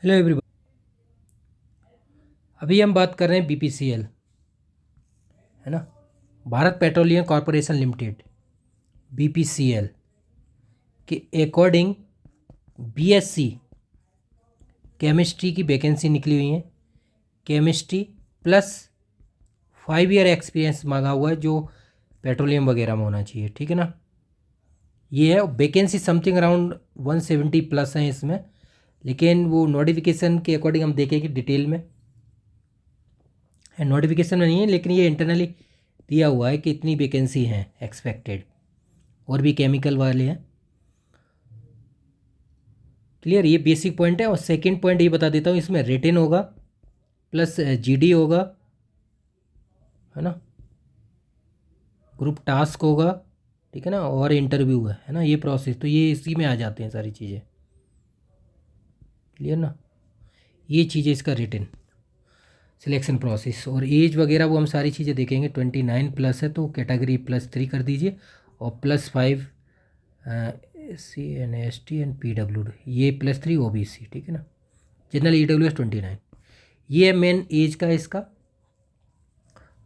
Hello everyone. अभी हम बात कर रहे हैं बीपीसीएल, है ना, Bharat petroleum corporation limited, BPCL के अकॉर्डिंग बीएससी केमिस्ट्री की वैकेंसी निकली हुई है। केमिस्ट्री प्लस 5 ईयर एक्सपीरियंस मांगा हुआ है, जो पेट्रोलियम वगैरह में होना चाहिए, ठीक है ना। ये है वैकेंसी समथिंग अराउंड 170 प्लस हैं इसमें, लेकिन वो नोटिफिकेशन के अकॉर्डिंग हम देखेंगे डिटेल में। नोटिफिकेशन में नहीं है, लेकिन ये इंटरनली दिया हुआ है कि इतनी वैकेंसी हैं एक्सपेक्टेड, और भी केमिकल वाले हैं। क्लियर, ये बेसिक पॉइंट है। और सेकंड पॉइंट ये बता देता हूँ, इसमें रिटन होगा प्लस जीडी होगा, है ना, ग्रुप टास्क होगा, ठीक है ना, और इंटरव्यू है ना, ये प्रोसेस, तो ये इसी में आ जाते हैं सारी चीज़ें। क्लियर ना, ये चीज़ें इसका रिटन सिलेक्शन प्रोसेस और एज वगैरह वो हम सारी चीज़ें देखेंगे। 29 प्लस है तो कैटेगरी +3 कर दीजिए, और +5 SC एंड PWD, ये +3 OBC, ठीक है ना। जनरल EWS 29, ये है मेन एज का इसका।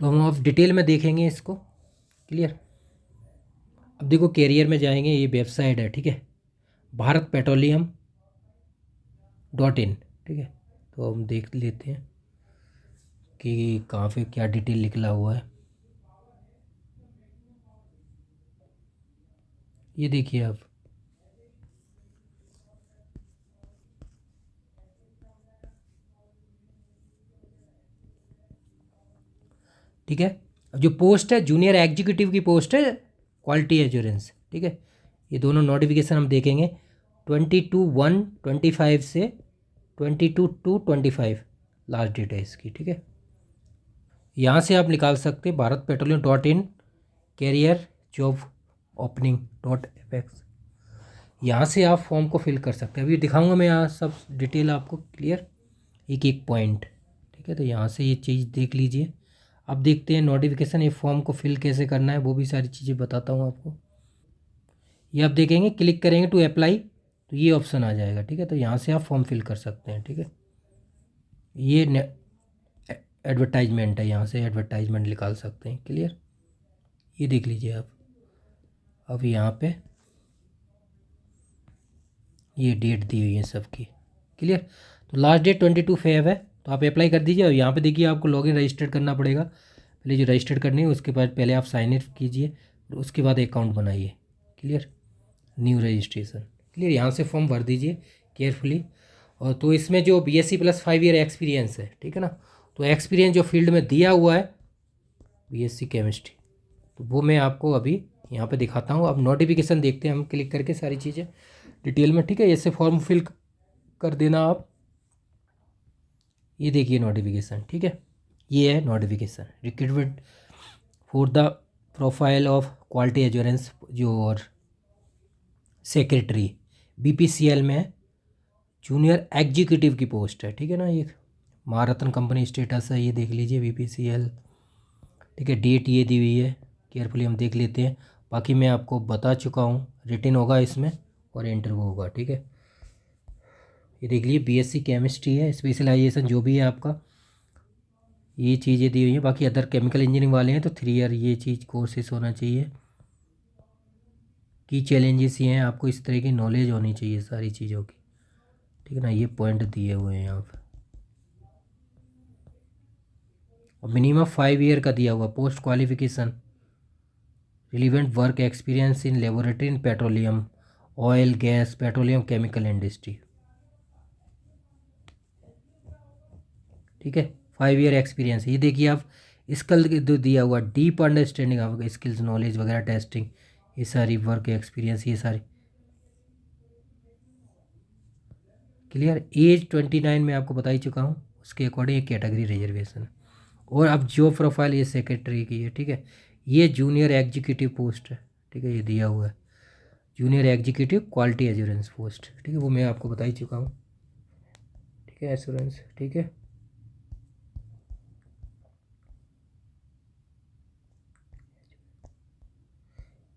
तो हम अब डिटेल में देखेंगे इसको। क्लियर, अब देखो कैरियर में जाएंगे, ये वेबसाइट है, ठीक है, भारत पेट्रोलियम .in, ठीक है। तो हम देख लेते हैं कि कहाँ पे क्या डिटेल निकला हुआ है। ये देखिए आप, ठीक है। अब जो पोस्ट है जूनियर एग्जीक्यूटिव की पोस्ट है, क्वालिटी एश्योरेंस, ठीक है। ये दोनों नोटिफिकेशन हम देखेंगे 22/1/25 से 22/2/25 लास्ट डेट है इसकी, ठीक है। यहाँ से आप निकाल सकते हैं Bharat petroleum .in career job opening .fx, यहाँ से आप फॉर्म को फिल कर सकते हैं। अभी दिखाऊंगा मैं यहाँ सब डिटेल आपको, क्लियर, एक एक पॉइंट, ठीक है। तो यहाँ से ये चीज़ देख लीजिए। अब देखते हैं नोटिफिकेशन, ये फॉर्म को फिल कैसे करना है, वो भी सारी चीज़ें बताता हूँ आपको। ये आप देखेंगे, क्लिक करेंगे टू अप्लाई, तो ये ऑप्शन आ जाएगा, ठीक है। तो यहाँ से आप फॉर्म फिल कर सकते हैं, ठीक है। ये एडवर्टाइजमेंट है, यहाँ से एडवर्टाइजमेंट निकाल सकते हैं, क्लियर। ये देख लीजिए आप। अब यहाँ पे ये डेट दी हुई है सबकी, क्लियर। तो लास्ट डेट 22 फेब है, तो आप अप्लाई कर दीजिए। और यहाँ पे देखिए आपको लॉगिन रजिस्टर करना पड़ेगा। पहले जो रजिस्टर करनी है उसके बाद पहले आप साइन इन कीजिए, और उसके बाद अकाउंट बनाइए, क्लियर, न्यू रजिस्ट्रेशन, क्लियर। यहाँ से फॉर्म भर दीजिए केयरफुली। और तो इसमें जो BSc + 5 ईयर एक्सपीरियंस है, ठीक है ना, तो एक्सपीरियंस जो फील्ड में दिया हुआ है BSc केमिस्ट्री, तो वो मैं आपको अभी यहाँ पे दिखाता हूँ। अब नोटिफिकेशन देखते हैं हम, क्लिक करके सारी चीज़ें डिटेल में, ठीक है। ऐसे फॉर्म फिल कर देना आप। ये देखिए नोटिफिकेशन, ठीक है, ये है notification, recruitment for the profile of quality assurance जो और सेक्रेटरी BPCL में जूनियर एग्जीक्यूटिव की पोस्ट है, ठीक है ना। ये महारत्न कंपनी स्टेटस है, ये देख लीजिए BPCL, ठीक है। डेट ये दी हुई है, केयरफुली हम देख लेते हैं। बाकी मैं आपको बता चुका हूँ, रिटन होगा इसमें और इंटरव्यू होगा, ठीक है। ये देख लीजिए BSc केमिस्ट्री है, स्पेशलाइजेशन जो भी है आपका, ये चीज़ें दी हुई हैं। बाकी अदर केमिकल इंजीनियरिंग वाले हैं तो 3 ईयर ये चीज़ कोर्सेज होना चाहिए। की चैलेंजेस ये हैं, आपको इस तरह की नॉलेज होनी चाहिए सारी चीज़ों की, ठीक है ना। ये पॉइंट दिए हुए हैं यहाँ पर। और मिनिमम 5 ईयर का दिया हुआ post qualification, relevant work experience in laboratory in petroleum, oil gas, petroleum chemical industry, ठीक है। 5 ईयर एक्सपीरियंस, ये देखिए आप, स्किल जो दिया हुआ, deep understanding of skills knowledge वगैरह, टेस्टिंग, ये सारी वर्क एक्सपीरियंस, ये सारी, क्लियर। एज 29 में आपको बता ही चुका हूँ, उसके अकॉर्डिंग एक कैटेगरी रिजर्वेशन। और अब जो प्रोफाइल ये सेक्रेटरी की है, ठीक है, ये जूनियर एग्जीक्यूटिव पोस्ट है, ठीक है, ये दिया हुआ है junior executive quality assurance post, ठीक है, वो मैं आपको बता ही चुका हूँ, ठीक है, एश्योरेंस, ठीक है।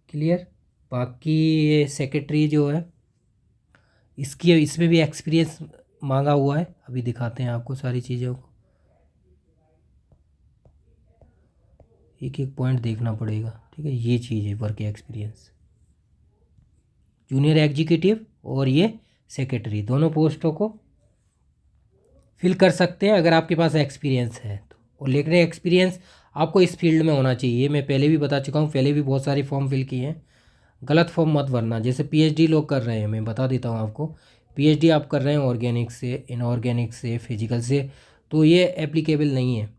क्लियर, बाकी ये सेक्रेटरी जो है इसकी, इसमें भी एक्सपीरियंस मांगा हुआ है, अभी दिखाते हैं आपको सारी चीज़ों को, एक एक पॉइंट देखना पड़ेगा, ठीक है। ये चीज़ है वर्क एक्सपीरियंस, जूनियर एग्जीक्यूटिव और ये सेक्रेटरी, दोनों पोस्टों को फिल कर सकते हैं अगर आपके पास एक्सपीरियंस है तो। और लेकिन एक्सपीरियंस आपको इस फील्ड में होना चाहिए, मैं पहले भी बता चुका हूँ, पहले भी बहुत सारे फॉर्म फिल किए हैं। गलत फॉर्म मत भरना, जैसे पीएचडी लोग कर रहे हैं, मैं बता देता हूँ आपको, पीएचडी आप कर रहे हैं ऑर्गेनिक से, इनऑर्गेनिक से, फिजिकल से, तो ये एप्लीकेबल नहीं है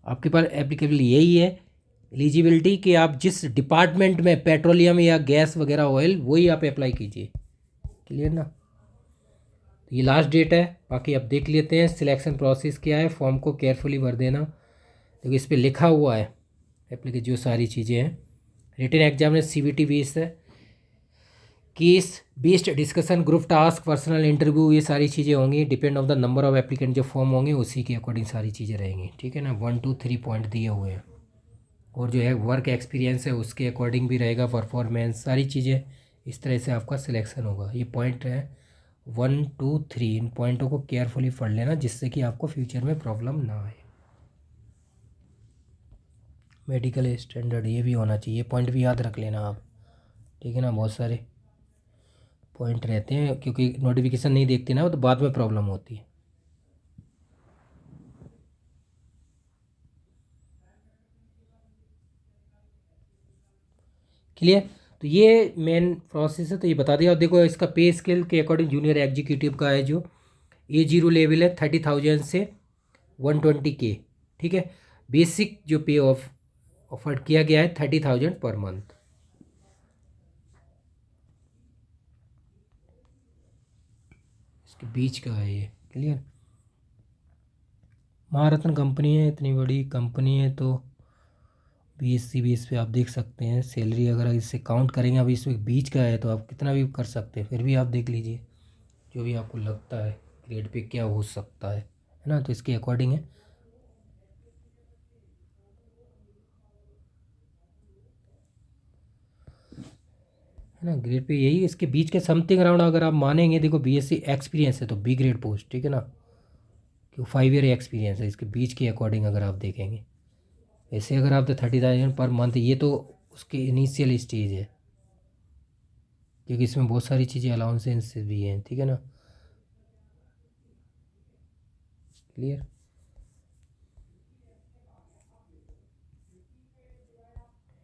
आपके पास। एप्लीकेबल यही है एलिजिबिलिटी कि आप जिस डिपार्टमेंट में पेट्रोलियम या गैस वगैरह ऑयल, वही आप अप्लाई कीजिए, क्लियर ना। तो ये लास्ट डेट है, बाकी आप देख लेते हैं सिलेक्शन प्रोसेस क्या है। फॉर्म को केयरफुली भर देना, देखो इस पर लिखा हुआ है एप्लीकेशन जो सारी चीज़ें हैं। रिटन एग्जाम में CBT बेस्ड है, case based discussion, group task, personal interview, ये सारी चीज़ें होंगी। Depend of the number of applicant जो फॉर्म होंगे उसी के अकॉर्डिंग सारी चीज़ें रहेंगी, ठीक है ना। 1 2 3 पॉइंट दिए हुए हैं, और जो है वर्क एक्सपीरियंस है उसके अकॉर्डिंग भी रहेगा, परफॉर्मेंस, सारी चीज़ें इस तरह से आपका सिलेक्शन होगा। ये पॉइंट है 1 2 3, इन पॉइंटों को केयरफुली पढ़ लेना जिससे कि आपको फ्यूचर में प्रॉब्लम ना आए। मेडिकल स्टैंडर्ड ये भी होना चाहिए, पॉइंट भी याद रख लेना आप, ठीक है ना। बहुत सारे पॉइंट रहते हैं, क्योंकि नोटिफिकेशन नहीं देखते ना तो बाद में प्रॉब्लम होती है। क्लियर, तो ये मेन प्रोसेस है, तो ये बता दिया। और देखो इसका पे स्केल के अकॉर्डिंग जूनियर एग्जीक्यूटिव का है जो A0 लेवल है 30,000 से 120K, ठीक है। बेसिक जो पे ऑफर किया गया है 30,000 पर मंथ। इसके बीच का है ये, क्लियर। महारत्न कंपनी है, इतनी बड़ी कंपनी है, तो BSc बेस पे आप देख सकते हैं सैलरी, अगर इससे काउंट करेंगे, अभी इसमें बीच का है तो आप कितना भी कर सकते हैं, फिर भी आप देख लीजिए जो भी आपको लगता है ग्रेड पे क्या हो सकता है ना, तो इसके अकॉर्डिंग है ना। ग्रेड पे यही इसके बीच के समथिंग अराउंड अगर आप मानेंगे, देखो BSc एक्सपीरियंस है तो B ग्रेड पोस्ट, ठीक है ना, क्यों 5 ईयर एक्सपीरियंस है, इसके बीच के अकॉर्डिंग अगर आप देखेंगे। ऐसे अगर आप तो 30,000 पर मंथ, ये तो उसके इनिशियल स्टेज है, क्योंकि इसमें बहुत सारी चीज़ें अलाउंसेंस भी हैं, ठीक है ना, क्लियर।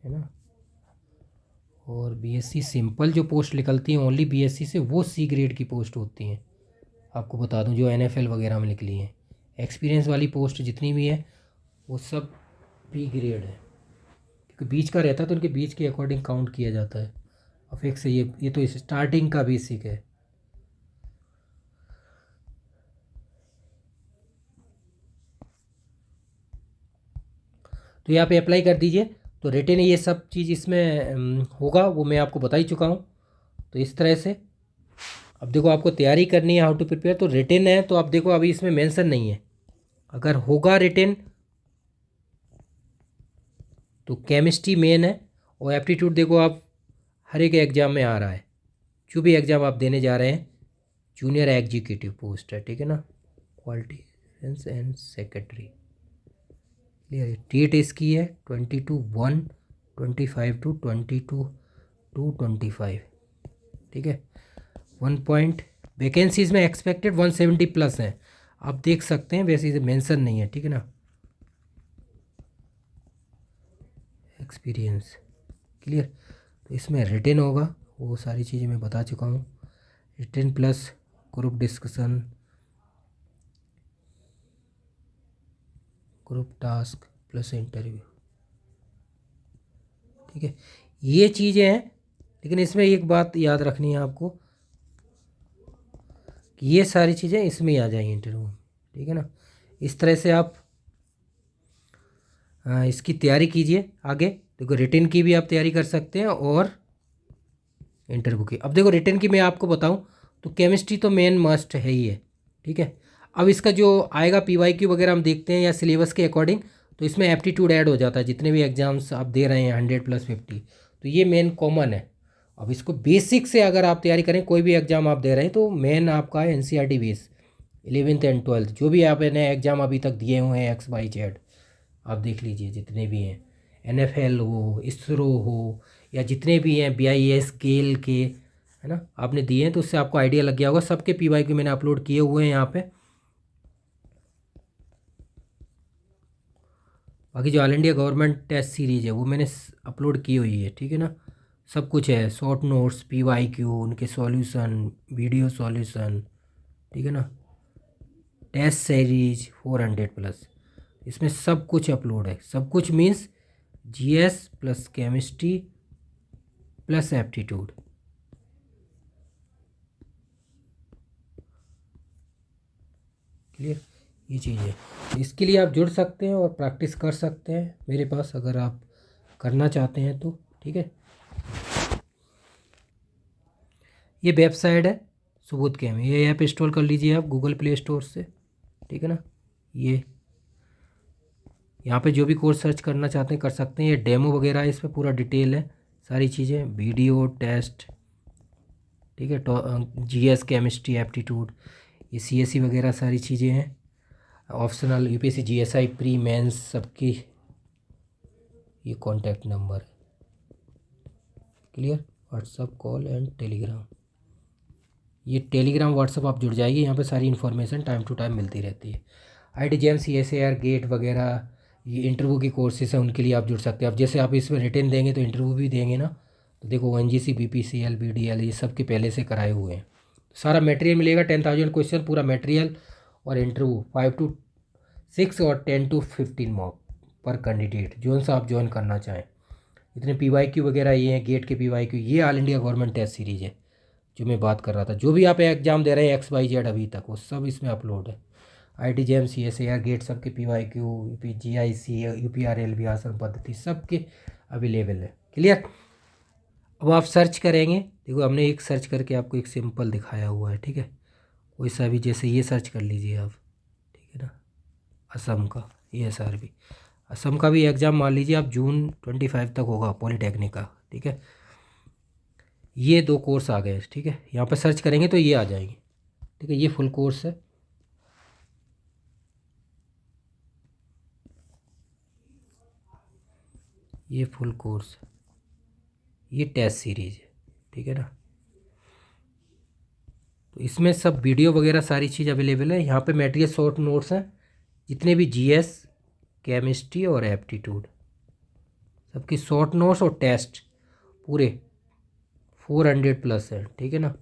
है ना। और BSc सिंपल जो पोस्ट निकलती हैं ओनली BSc से, वो C ग्रेड की पोस्ट होती हैं, आपको बता दूं, जो NFL वगैरह में निकली हैं। एक्सपीरियंस वाली पोस्ट जितनी भी है वो सब B ग्रेड है, क्योंकि बीच का रहता है तो उनके बीच के अकॉर्डिंग काउंट किया जाता है। अफेक्स है ये तो स्टार्टिंग का बेसिक है। तो यहाँ पे अप्लाई कर दीजिए। तो रिटन ये सब चीज़ इसमें होगा, वो मैं आपको बता ही चुका हूँ। तो इस तरह से अब देखो आपको तैयारी करनी है, हाउ टू प्रिपेयर। तो रिटन है तो अब देखो अभी इसमें मेंशन नहीं है, अगर होगा रिटन तो केमिस्ट्री मेन है, और एप्टीट्यूड देखो आप हर एक एग्ज़ाम में आ रहा है, जो भी एग्ज़ाम आप देने जा रहे हैं, जूनियर एग्जीक्यूटिव पोस्ट है, ठीक है ना, quality and secretary. Clear, date इसकी है 22/1/25 to 22/2/25, ठीक है। 1 पॉइंट वैकेंसीज में एक्सपेक्टेड 170 प्लस हैं, आप देख सकते हैं, वैसे इसे मेंशन नहीं है, ठीक है ना। Experience, clear. तो इसमें रिटन होगा, वो सारी चीज़ें मैं बता चुका हूँ। Written plus group discussion, group task plus interview, ठीक है। ये चीज़ें हैं, लेकिन इसमें एक बात याद रखनी है आपको कि ये सारी चीज़ें इसमें ही आ जाएंगी इंटरव्यू में, ठीक है ना। इस तरह से आप इसकी तैयारी कीजिए आगे। देखो रिटन की भी आप तैयारी कर सकते हैं और इंटरव्यू की। अब देखो रिटन की मैं आपको बताऊं तो केमिस्ट्री तो मेन मस्ट है ही है, ठीक है। अब इसका जो आएगा PYQ वगैरह हम देखते हैं या सिलेबस के अकॉर्डिंग, तो इसमें एप्टीट्यूड ऐड हो जाता है, जितने भी एग्जाम्स आप दे रहे हैं 100+50, तो ये मेन कॉमन है। अब इसको बेसिक से अगर आप तैयारी करें, कोई भी एग्ज़ाम आप दे रहे हैं तो मेन आपका है NCERT base, 11th and 12th जो भी आपने एग्ज़ाम अभी तक दिए हुए हैं XYZ, आप देख लीजिए जितने भी हैं, NFL हो, इसरो हो, या जितने भी हैं BIS गेल के, है ना, आपने दिए हैं, तो उससे आपको आइडिया लग गया होगा। सबके PYQ मैंने अपलोड किए हुए हैं यहाँ पे। बाकी जो all India government test series है वो मैंने अपलोड की हुई है, ठीक है ना। सब कुछ है, शॉर्ट नोट्स, PYQ, उनके सॉल्यूशन, वीडियो सॉल्यूशन, ठीक है ना, टेस्ट सीरीज 400+, इसमें सब कुछ अपलोड है। सब कुछ means GS plus chemistry plus aptitude. Clear, ये चीज़ है। इसके लिए आप जुड़ सकते हैं और प्रैक्टिस कर सकते हैं मेरे पास, अगर आप करना चाहते हैं तो, ठीक है। ये वेबसाइट है सुबोध कैम, ये ऐप इंस्टॉल कर लीजिए आप गूगल प्ले स्टोर से, ठीक है ना। ये यहाँ पे जो भी कोर्स सर्च करना चाहते हैं कर सकते हैं। ये डेमो वगैरह है, इस पर पूरा डिटेल है, सारी चीज़ें, वीडियो टेस्ट, ठीक है, GS केमिस्ट्री एप्टीट्यूड, ये CSE वगैरह सारी चीज़ें हैं। Optional UPSC GSI pre mains सबकी, ये contact number, clear. WhatsApp call and Telegram, ये टेलीग्राम व्हाट्सअप आप जुड़ जाइए, यहाँ पे सारी इन्फॉर्मेशन टाइम टू टाइम मिलती रहती है। IIT-JEM CSIR गेट वगैरह, ये इंटरव्यू की कोर्सेज हैं, उनके लिए आप जुड़ सकते हैं। अब जैसे आप इसमें रिटर्न देंगे तो इंटरव्यू भी देंगे ना, तो देखो ONGC BPCL BDL ये सब के पहले से कराए हुए हैं। सारा मटेरियल मिलेगा, 10,000 क्वेश्चन पूरा मटेरियल, और इंटरव्यू 5 to 6 और 10 to 15 मॉक पर कैंडिडेट, जो सा आप ज्वाइन करना चाहें। इतने PYQ वगैरह ये हैं, गेट के PYQ, ये all India government test series है जो मैं बात कर रहा था। जो भी आप एग्ज़ाम दे रहे हैं XYZ अभी तक, वो सब इसमें अपलोड है। IIT-JEM CSIR गेट सबके PYQ, GIC, UPRLB आसन पद्धति सबके अवेलेबल है, क्लियर। अब आप सर्च करेंगे, देखो हमने एक सर्च करके आपको एक सिंपल दिखाया हुआ है, ठीक है। कोई सा भी, जैसे ये सर्च कर लीजिए आप, ठीक है ना, असम का, ये SRB असम का भी एग्ज़ाम मान लीजिए आप जून 25 तक होगा पॉलीटेक्निक का, ठीक है। ये 2 कोर्स आ गए, ठीक है, यहाँ पर सर्च करेंगे तो ये आ जाएंगे, ठीक है। ये फुल कोर्स है, ये फुल कोर्स है, ये टेस्ट सीरीज है, ठीक है ना। तो इसमें सब वीडियो वगैरह सारी चीज़ अवेलेबल है। यहाँ पे मटेरियल शॉर्ट नोट्स हैं, जितने भी GS केमिस्ट्री और एप्टीट्यूड सबकी शॉर्ट नोट्स और टेस्ट पूरे 400+ है, ठीक है ना।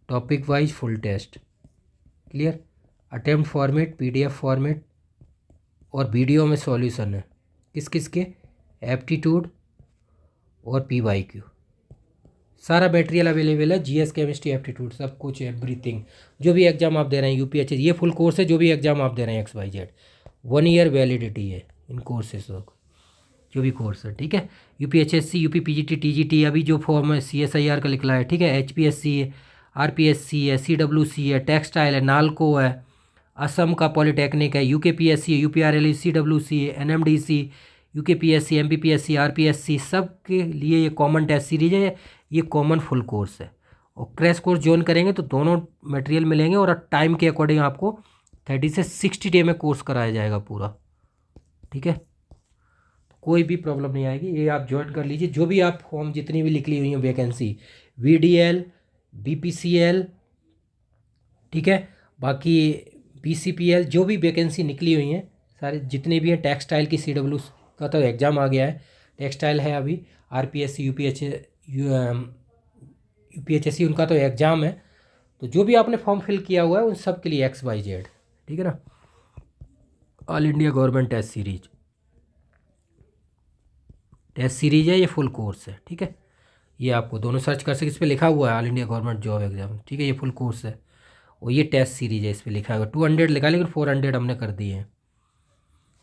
Topic wise full test, clear. Attempt format, PDF format, और वीडियो में सॉल्यूशन है किस किस के, एप्टीट्यूड और PYQ, सारा मटेरियल अवेलेबल है। GS केमिस्ट्री एप्टीट्यूड सब कुछ, एवरीथिंग, जो भी एग्ज़ाम आप दे रहे हैं UPSC, ये फुल कोर्स है। जो भी एग्ज़ाम आप दे रहे हैं XYZ, 1 ईयर वैलिडिटी है इन कोर्सेज का, जो भी कोर्स है, ठीक है। UPHSC, UP PGT, TGT, अभी जो फॉर्म है CSIR का निकला है, ठीक है। HPSC है, RPSC है, CWC है, टेक्सटाइल है, नालको है, असम का पॉलीटेक्निक है, UKPSC है, UPRLE, CWC है, NMDC, UKPSC, MPPSC, RPSC, सब के लिए ये कॉमन टेस्ट सीरीज है, ये कॉमन फुल कोर्स है। और क्रैश कोर्स ज्वाइन करेंगे तो दोनों मटेरियल मिलेंगे, और टाइम के अकॉर्डिंग आपको 30 से 60 डे में कोर्स कराया जाएगा पूरा, ठीक है। कोई भी प्रॉब्लम नहीं आएगी, ये आप ज्वाइन कर लीजिए। जो भी आप फॉर्म जितनी भी निकली हुई हैं वैकेंसी, VDL, BPCL, ठीक है, बाकी BCPL, जो भी वैकेंसी निकली हुई हैं सारे जितने भी हैं, टेक्सटाइल की CW का तो एग्ज़ाम आ गया है, टेक्सटाइल है अभी, RPSC, UPHSC उनका तो एग्ज़ाम है। तो जो भी आपने फॉर्म फिल किया हुआ है उन सब के लिए XYZ, ठीक है ना, all India government test series है, ये फुल कोर्स है, ठीक है। ये आपको दोनों सर्च कर सकते, इस पर लिखा हुआ है all India government job exam, ठीक है। ये फुल कोर्स है और ये टेस्ट सीरीज है, इस पर लिखा हुआ 200 लिखा, लेकिन 400 हमने कर दिए हैं।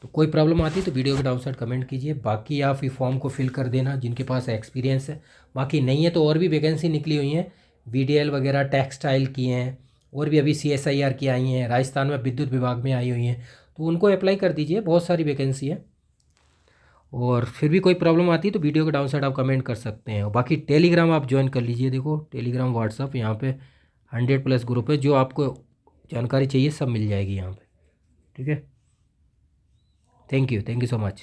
तो कोई प्रॉब्लम आती है तो वीडियो के डाउन साइड कमेंट कीजिए। बाकी आप ये फॉर्म को फिल कर देना जिनके पास एक्सपीरियंस है, बाकी नहीं है तो और भी वैकेंसी निकली हुई हैं, VDL वगैरह टेक्सटाइल की हैं, और भी अभी CSIR की आई हैं, राजस्थान में विद्युत विभाग में आई हुई हैं, तो उनको अप्लाई कर दीजिए, बहुत सारी वैकेंसी है। और फिर भी कोई प्रॉब्लम आती है तो वीडियो के डाउन साइड आप कमेंट कर सकते हैं। और बाकी टेलीग्राम आप ज्वाइन कर लीजिए, देखो टेलीग्राम व्हाट्सअप यहाँ पे 100+ ग्रुप है, जो आपको जानकारी चाहिए सब मिल जाएगी यहाँ पे। ठीक है, थैंक यू सो मच।